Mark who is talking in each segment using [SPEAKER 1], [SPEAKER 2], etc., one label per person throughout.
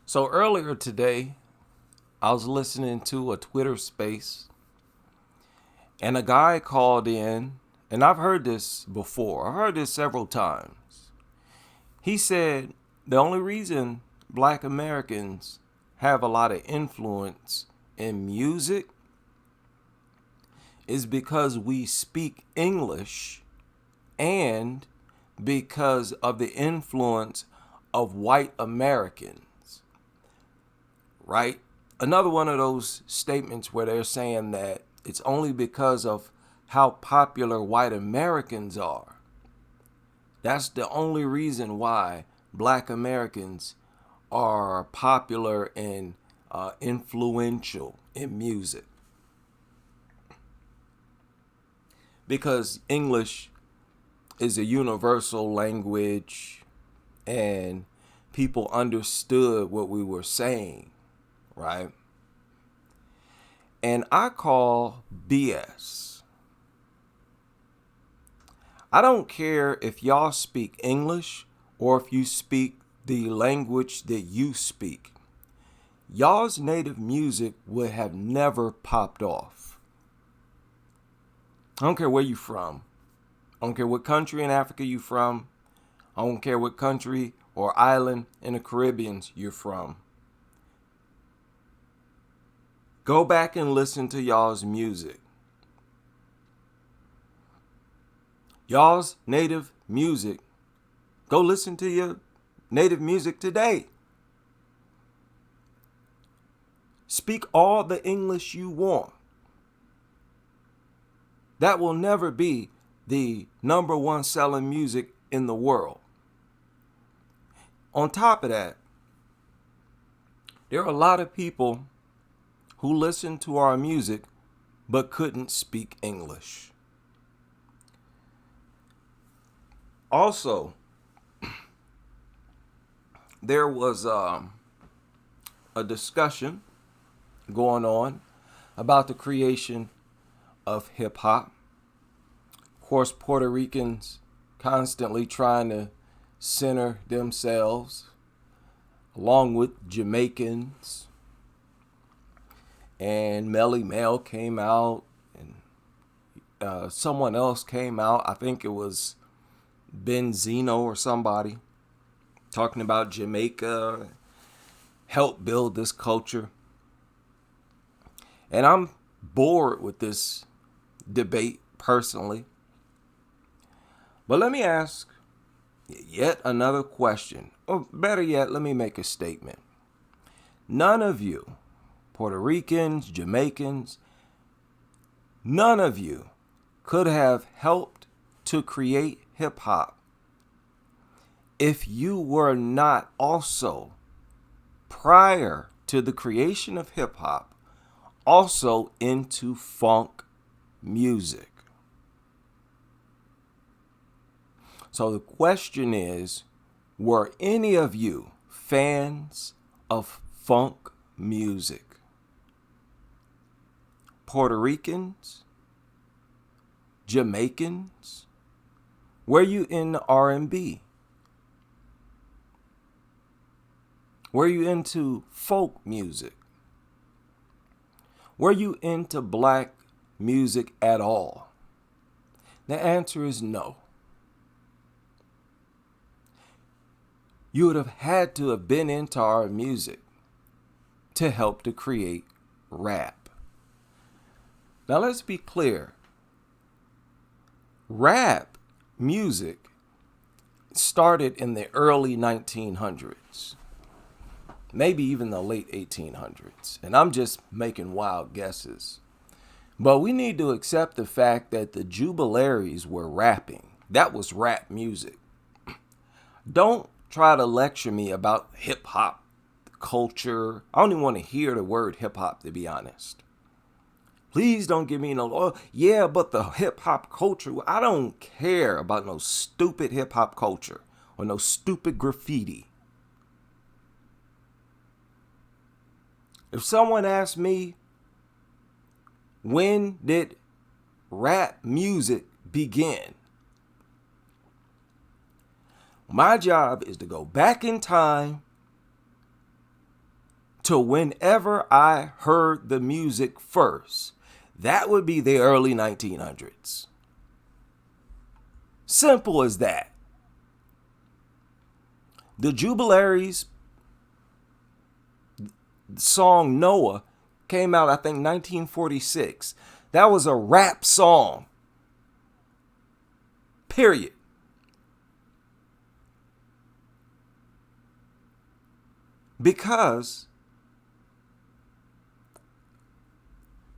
[SPEAKER 1] So earlier today, I was listening to a Twitter space and a guy called in, and I've heard this before. I've heard this several times. He said the only reason black Americans have a lot of influence in music is because we speak English and because of the influence of white Americans, right? Another one of those statements where they're saying that it's only because of how popular white Americans are. That's the only reason why black Americans are popular and influential in music. Because English is a universal language and people understood what we were saying, right? And I call BS. I don't care if y'all speak English or if you speak the language that you speak. Y'all's native music would have never popped off. I don't care where you from. I don't care what country in Africa you from. I don't care what country or island in the Caribbean you're from. Go back and listen to y'all's music. Y'all's native music. Go listen to your native music today. Speak all the English you want. That will never be the number one selling music in the world. On top of that, there are a lot of people who listen to our music but couldn't speak English. Also, there was a discussion going on about the creation of hip hop. Of course, Puerto Ricans constantly trying to center themselves, along with Jamaicans. And Melly Mel came out, and someone else came out. I think it was Benzino or somebody talking about Jamaica help build this culture. And I'm bored with this debate personally. But let me ask yet another question. Or better yet, let me make a statement. None of you, Puerto Ricans, Jamaicans, none of you could have helped to create hip hop if you were not also, prior to the creation of hip hop, also into funk music. So the question is, were any of you fans of funk music? Puerto Ricans? Jamaicans? Were you into R&B? Were you into folk music? Were you into black music at all? The answer is no. You would have had to have been into our music to help to create rap. Now let's be clear. Rap music started in the early 1900s, maybe even the late 1800s, and I'm just making wild guesses. But we need to accept the fact that the Jubilaries were rapping. That was rap music. Don't try to lecture me about hip hop culture. I don't even want to hear the word hip hop, to be honest. Please don't give me no, oh, yeah, but the hip hop culture. I don't care about no stupid hip hop culture or no stupid graffiti. If someone asks me, when did rap music begin? My job is to go back in time to whenever I heard the music first, that would be the early 1900s. Simple as that. The Jubalaires song Noah came out, I think, 1946. That was a rap song. Period. Because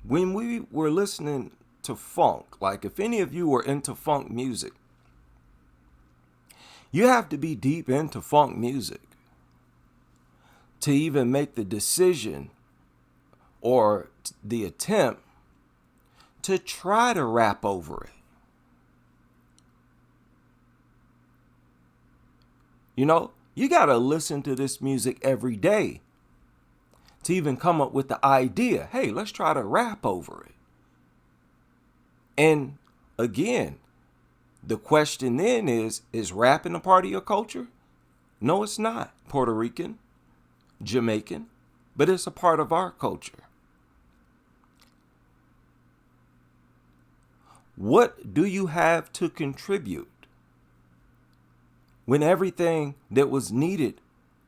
[SPEAKER 1] when we were listening to funk, like if any of you were into funk music, you have to be deep into funk music to even make the decision or the attempt to try to rap over it. You know, you got to listen to this music every day to even come up with the idea, hey, let's try to rap over it. And again, the question then is rapping a part of your culture? No, it's not. Puerto Rican, Jamaican, but it's a part of our culture. What do you have to contribute when everything that was needed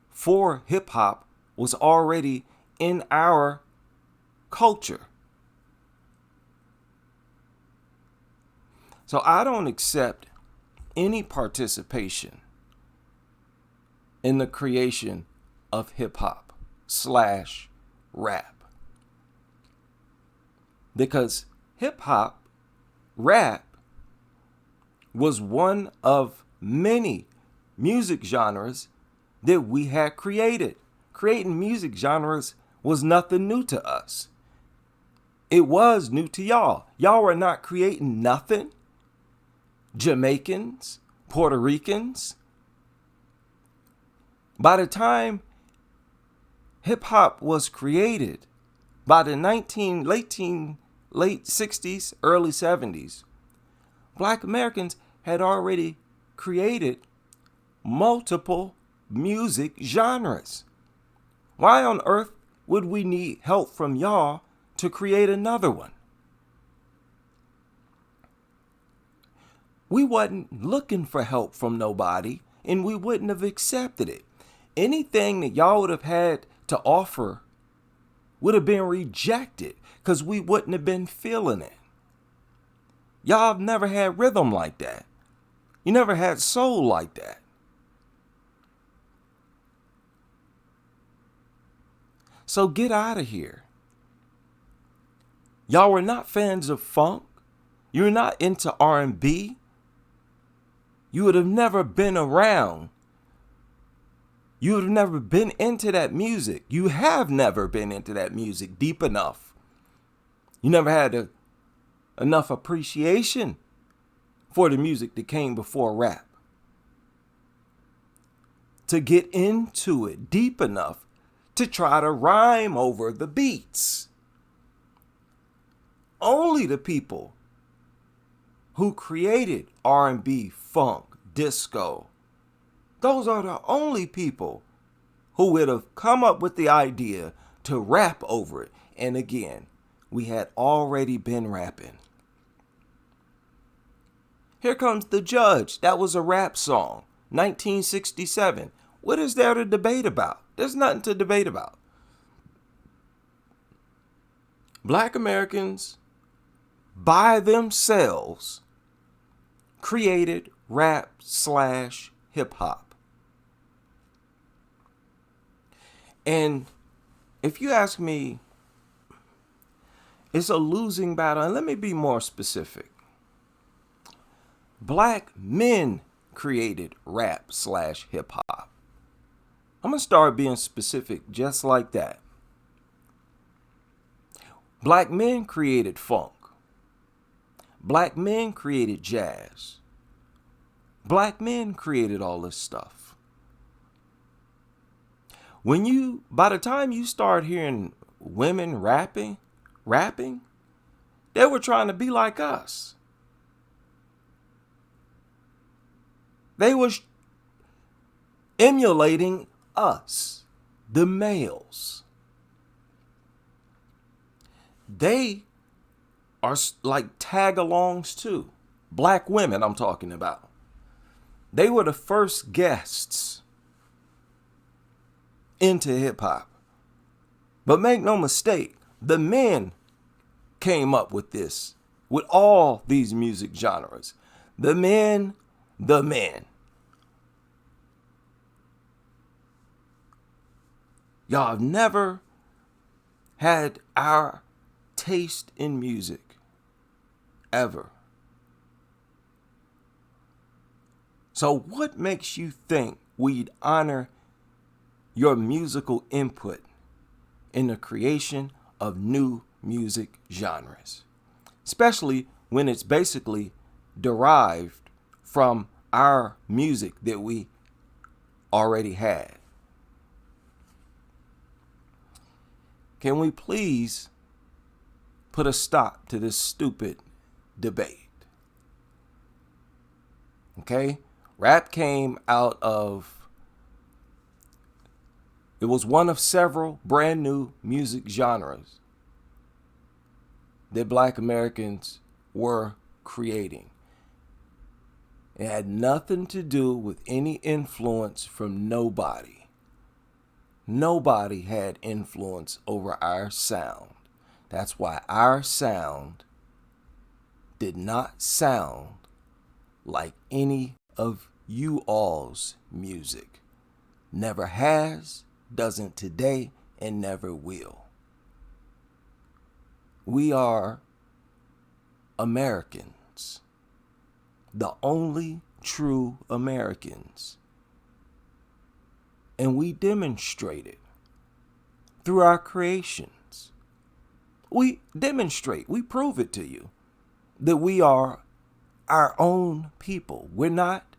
[SPEAKER 1] for hip hop was already in our culture? So I don't accept any participation in the creation of hip hop / rap. Because hip hop, rap was one of many music genres that we had created. Creating music genres was nothing new to us. It was new to y'all. Y'all were not creating nothing. Jamaicans, Puerto Ricans. By the time hip hop was created, by the late 60s, early 70s, Black Americans had already created multiple music genres. Why on earth would we need help from y'all to create another one? We wasn't looking for help from nobody, and we wouldn't have accepted it. Anything that y'all would have had to offer would have been rejected because we wouldn't have been feeling it. Y'all have never had rhythm like that. You never had soul like that. So get out of here. Y'all were not fans of funk. You're not into R&B. You would have never been around. You would have never been into that music. You have never been into that music deep enough. You never had enough appreciation for the music that came before rap to get into it deep enough to try to rhyme over the beats. Only the people who created R&B, funk, disco, those are the only people who would have come up with the idea to rap over it. And again, we had already been rapping. Here Comes the Judge. That was a rap song. 1967. What is there to debate about? There's nothing to debate about. Black Americans, by themselves, created rap / hip hop. And if you ask me, it's a losing battle. And let me be more specific. Black men created rap / hip hop. I'm going to start being specific just like that. Black men created funk. Black men created jazz. Black men created all this stuff. By the time you start hearing women rapping, they were trying to be like us. They were emulating us, the males. they are like tag-alongs too. Black women, I'm talking about. They were the first guests into hip hop. But make no mistake, the men came up with this, with all these music genres. The men. Y'all have never had our taste in music, ever. So what makes you think we'd honor your musical input in the creation of new music genres, especially when it's basically derived from our music that we already had? Can we please put a stop to this stupid debate? Okay? Rap came out of, it was one of several brand new music genres that Black Americans were creating. It had nothing to do with any influence from nobody. Nobody had influence over our sound. That's why our sound did not sound like any of you all's music. Never has, doesn't today, and never will. We are Americans, the only true Americans. And we demonstrate it through our creations. We demonstrate, we prove it to you that we are our own people. We're not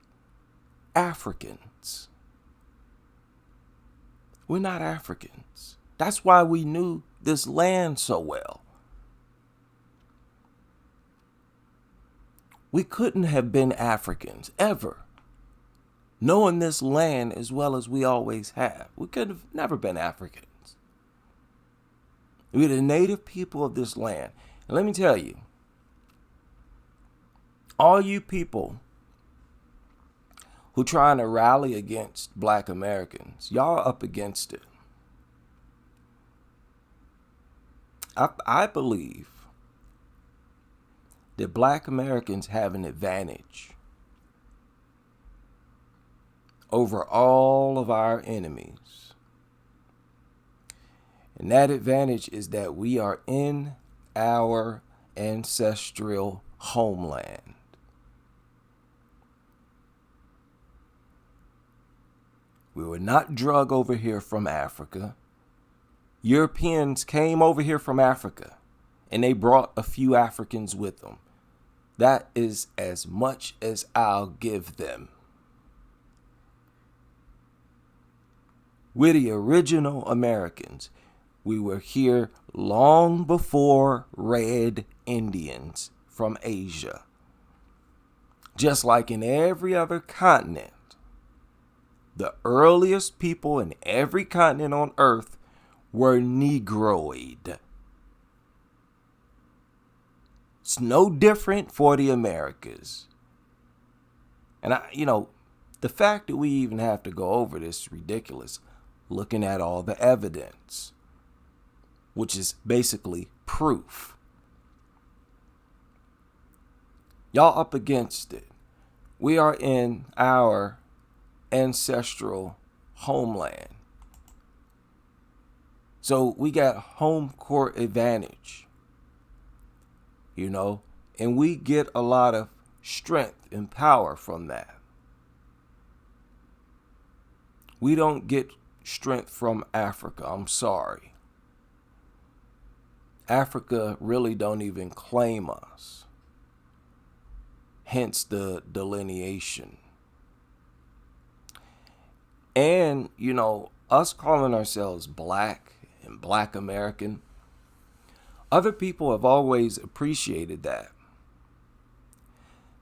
[SPEAKER 1] Africans. We're not Africans. That's why we knew this land so well. We couldn't have been Africans ever, knowing this land as well as we always have. We could have never been Africans. We're the native people of this land. And let me tell you, all you people who trying to rally against Black Americans, y'all up against it. I believe that Black Americans have an advantage over all of our enemies. And that advantage is that we are in our ancestral homeland. We were not drug over here from Africa. Europeans came over here from Africa, and they brought a few Africans with them. That is as much as I'll give them. We're the original Americans. We were here long before red Indians from Asia. Just like in every other continent, the earliest people in every continent on earth were Negroid. It's no different for the Americas. And the fact that we even have to go over this is ridiculous, looking at all the evidence, which is basically proof. Y'all up against it. We are in our ancestral homeland. So we got home court advantage, and we get a lot of strength and power from that. We don't get strength from Africa. I'm sorry. Africa really don't even claim us. Hence the delineation. And, us calling ourselves Black and Black American, other people have always appreciated that,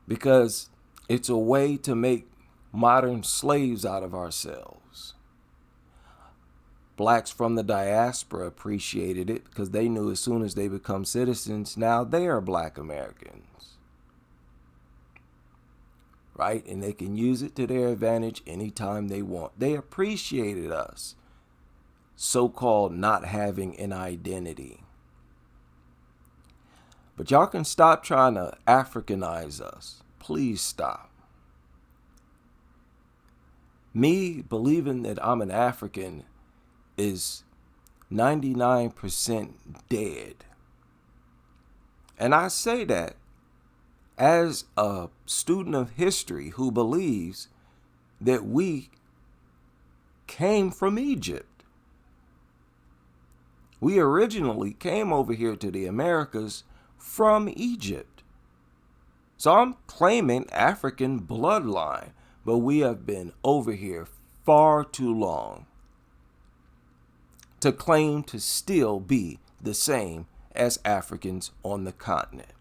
[SPEAKER 1] because it's a way to make modern slaves out of ourselves. Blacks from the diaspora appreciated it because they knew as soon as they become citizens, now they are Black Americans. Right? And they can use it to their advantage anytime they want. They appreciated us, so-called not having an identity. But y'all can stop trying to Africanize us. Please stop. Me believing that I'm an African is 99% dead. And I say that as a student of history who believes that we came from Egypt. We originally came over here to the Americas from Egypt. So I'm claiming African bloodline, but we have been over here far too long to claim to still be the same as Africans on the continent.